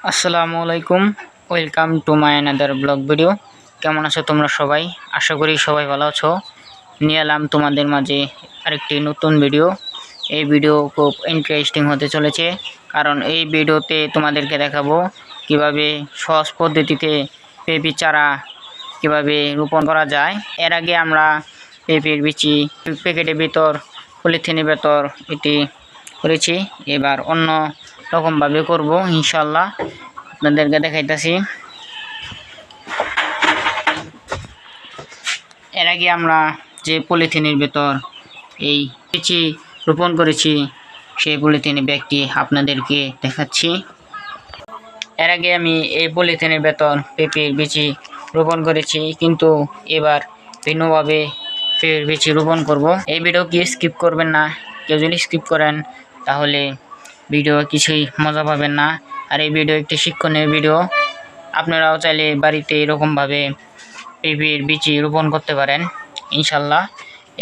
আসসালামু আলাইকুম, welcome to my another blog video. কেমন আছো তোমরা সবাই? আশা করি সবাই ভালো আছো। নিয়ে এলাম তোমাদের মাঝে আরেকটি নতুন ভিডিও। এই ভিডিও খুব ইন্টারেস্টিং হতে চলেছে, কারণ এই ভিডিওতে তোমাদেরকে দেখাবো কিভাবে সহজ পদ্ধতিতে পেঁপে চারা কিভাবে রোপণ করা যায়। এর আগে আমরা পেঁপের বিচি প্যাকেটের ভিতর, পলিথিনের ভেতর এটি করেছি। এবার অন্য রকমভাবে করব ইনশাল্লাহ, আপনাদেরকে দেখাইতেছি। এর আগে আমরা যে পলিথিনের ভেতর এই বিচি রোপণ করেছি সেই পলিথিনের ব্যাগটি আপনাদেরকে দেখাচ্ছি। এর আগে আমি এই পলিথিনের ভেতর পেঁপের বিচি রোপণ করেছি, কিন্তু এবার ভিন্নভাবে পেঁপের বিচি রোপণ করব। এই ভিডিও কি স্কিপ করবেন না। কেউ যদি স্কিপ করেন তাহলে ভিডিও কিছুই মজা পাবেন না। আর এই ভিডিও একটি শিক্ষণীয় ভিডিও। আপনারাও চাইলে বাড়িতে এরকমভাবে পেঁপের বিচি রোপণ করতে পারেন ইনশাল্লাহ।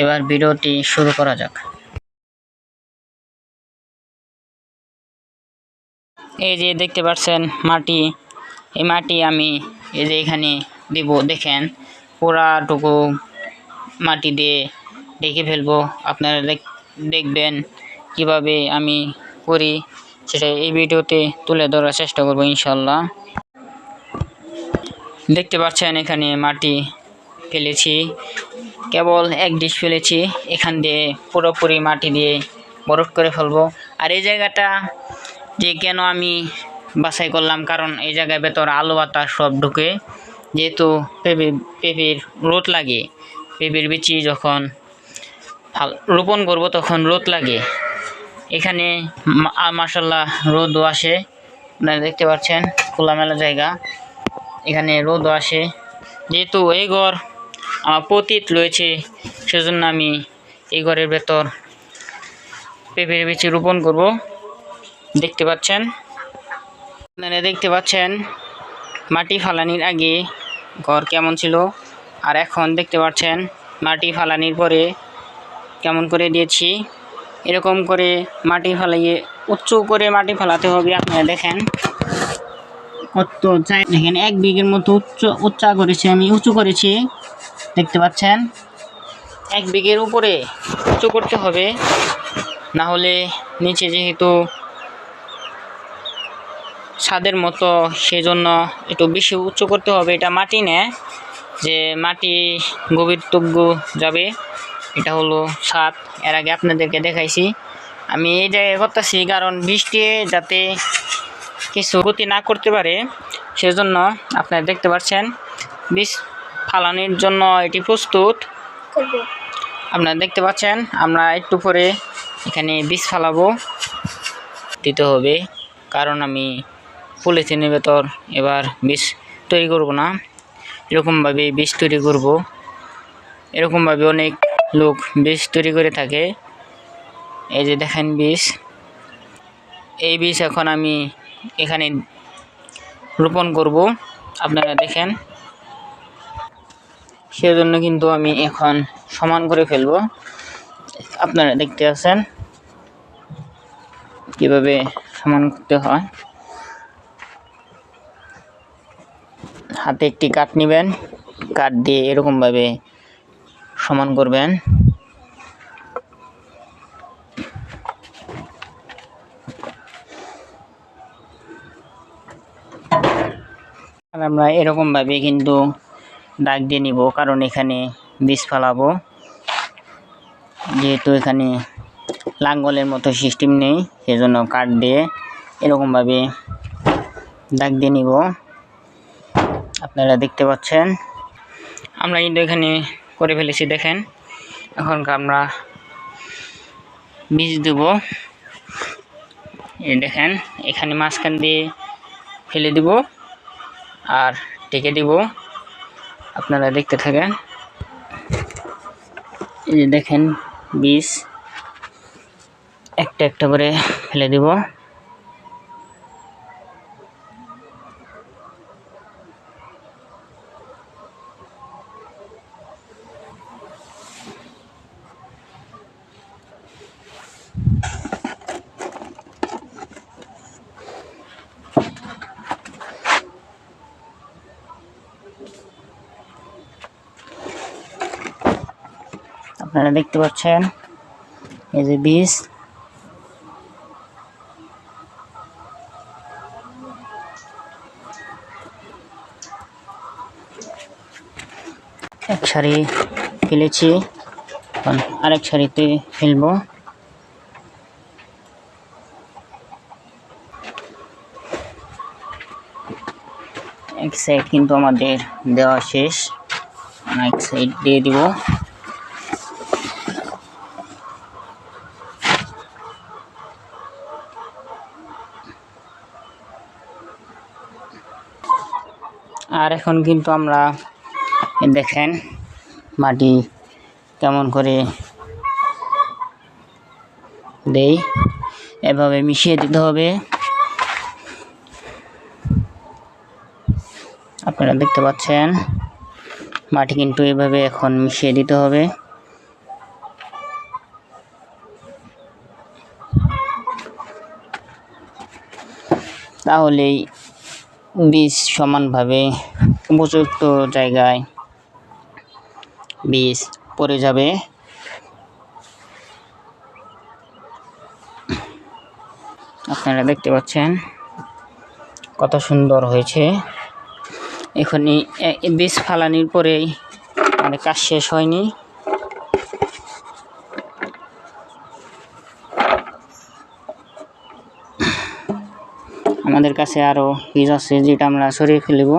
এবার ভিডিওটি শুরু করা যাক। এই যে দেখতে পাচ্ছেন মাটি, এই মাটি আমি এই যে এখানে দিব। দেখেন পুরাটুকু মাটি দিয়ে ঢেকে ফেলবো। আপনারা দেখবেন কিভাবে আমি করি, সেটা এই ভিডিওতে তুলে ধরার চেষ্টা করব ইনশাল্লাহ। দেখতে পাচ্ছেন এখানে মাটি ফেলেছি, কেবল এক ডিশ ফেলেছি। এখান দিয়ে পুরোপুরি মাটি দিয়ে বরফ করে ফেলবো। আর এই জায়গাটা যে কেন আমি বাছাই করলাম, কারণ এই জায়গায় ভেতর আলো বাতাস সব ঢুকে, যেহেতু পেঁপের রোদ লাগে। পেঁপের বিচি যখন রোপণ করব তখন রোদ লাগে। এখানে মাশাআল্লাহ রোদও আসে, আপনারা দেখতে পাচ্ছেন খোলামেলা জায়গা, এখানে রোদও আসে। যেহেতু এই ঘর আমার পতিত রয়েছে, সেজন্য আমি এই ঘরের ভেতর পেঁপের বিচি রোপণ করব। দেখতে পাচ্ছেন, আপনারা দেখতে পাচ্ছেন মাটি ফালানির আগে ঘর কেমন ছিল, আর এখন দেখতে পাচ্ছেন মাটি ফালানির পরে কেমন করে দিয়েছি। এরকম করে মাটি ফালাইয়ে উঁচু করে মাটি ফালাতে হবে। আপনারা দেখেন কত দেখেন 1 বিঘের মতো উঁচা করেছি, আমি উঁচু করেছি। দেখতে পাচ্ছেন 1 বিঘের উপরে উঁচু করতে হবে, না হলে নিচে যেহেতু ছাদের মতো, সেজন্য একটু বেশি উঁচু করতে হবে। এটা মাটি নেয়, যে মাটি গভীর টুকু যাবে, এটা হলো ছাদ। এর আগে আপনাদেরকে দেখাইছি। আমি এই জায়গায় করতেছি কারণ বৃষ্টি যাতে কিছু ক্ষতি না করতে পারে, সেজন্য আপনারা দেখতে পাচ্ছেন বীজ ফালানোর জন্য এটি প্রস্তুত। আপনারা দেখতে পাচ্ছেন আমরা একটু পরে এখানে বীজ ফালাবো দিতে হবে, কারণ আমি পলিথিনের ভেতর এবার বীজ তৈরি করব না, এরকমভাবে বীজ তৈরি করব। এরকমভাবে অনেক লোক বীজ তৈরি করে থাকে। এই যে দেখেন বীজ, এই বীজ এখন আমি এখানে রোপণ করব। আপনারা দেখেন, সেজন্য কিন্তু আমি এখন সমান করে ফেলবো। আপনারা দেখতে আছেন কিভাবে সমান করতে হয়। হাতে একটি কাঠ নেবেন, কাঠ দিয়ে এরকমভাবে সমান করবেন। আর আমরা এরকমভাবে কিন্তু দাগ দিয়ে নিব, কারণ এখানে বীজ ফেলাবো। যেহেতু এখানে লাঙ্গলের মতো সিস্টেম নেই, সেজন্য কাঠ দিয়ে এরকমভাবে দাগ দিয়ে নিব। আপনারা দেখতে পাচ্ছেন আমরা কিন্তু এখানে করে ফেলেছি। দেখেন এখন আমরা বীজ দেব। এই দেখেন এখানে মাঝখান দিয়ে ফেলে দিব আর ঢেকে দিব। আপনারা দেখতে থাকেন। এই যে দেখেন বীজ একটা একটা করে ফেলে দিব। আপনারা দেখতে পাচ্ছেন এই যে বীজ। এক সারি ফেলেছি, আরেক সারিতে ফেলবো। এক সাইড কিন্তু আমাদের দেওয়া শেষ, এক সাইড দিয়ে দিব। আর এখন কিন্তু আমরা দেখেন মাটি কেমন করে দেই, এভাবে মিশিয়ে দিতে হবে। আপনারা দেখতে পাচ্ছেন মাটি কিন্তু এভাবে এখন মিশিয়ে দিতে হবে। তাহলেই বীজ সমানভাবে উপযুক্ত জায়গায় বীজ পড়ে যাবে। আপনারা দেখতে পাচ্ছেন কত সুন্দর হয়েছে। এখনই বীজ ফালানির পরেই আমাদের কাজ শেষ হয়নি। আমাদের কাছে আরো বীজ আছে যেটা আমরা সরিয়ে ফেলব।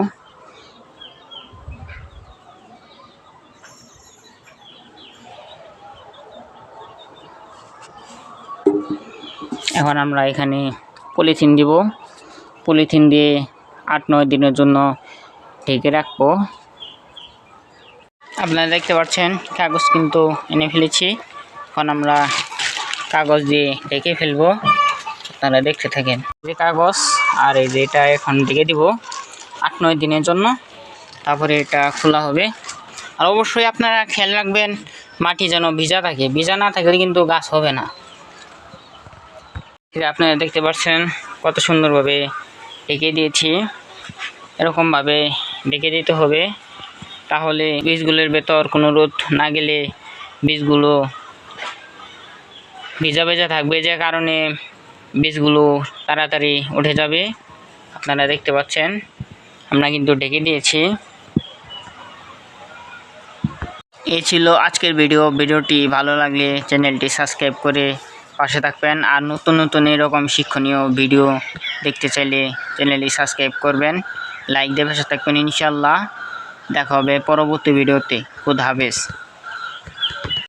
এখন আমরা এখানে পলিথিন দিব, পলিথিন দিয়ে 8-9 দিনের জন্য ঢেকে রাখবো। আপনারা দেখতে পাচ্ছেন কাগজ কিন্তু এনে ফেলেছি, এখন আমরা কাগজ দিয়ে ঢেকে ফেলবো। আপনারা দেখতে থাকেন, যে কাগজ আর এই যে এটা এখন ঢেকে দিব 8-9 দিনের জন্য, তারপরে এটা খোলা হবে। আর অবশ্যই আপনারা খেয়াল রাখবেন মাটি যেন ভিজা থাকে, ভিজা না থাকলে কিন্তু গাছ হবে না। আপনারা দেখতে পাচ্ছেন কত সুন্দরভাবে ঢেকে দিয়েছি, এরকমভাবে ঢেকে দিতে হবে। তাহলে বীজগুলোর ভেতর কোনো রোদ না গেলে বীজগুলো ভিজা ভেজা থাকবে, যে কারণে বীজগুলো তাড়াতাড়ি উঠে যাবে। আপনারা দেখতে পাচ্ছেন আমরা কিন্তু ঢেকে দিয়েছি। এই ছিল আজকের ভিডিওটি ভালো লাগলে চ্যানেলটি সাবস্ক্রাইব করে পাশে থাকবেন। আর নতুন নতুন এরকম শিক্ষণীয় ভিডিও দেখতে চাইলে চ্যানেলটি সাবস্ক্রাইব করবেন, লাইক দিয়ে পাশে থাকবেন। ইনশাআল্লাহ দেখা হবে পরবর্তী ভিডিওতে। খুদা হাফেজ।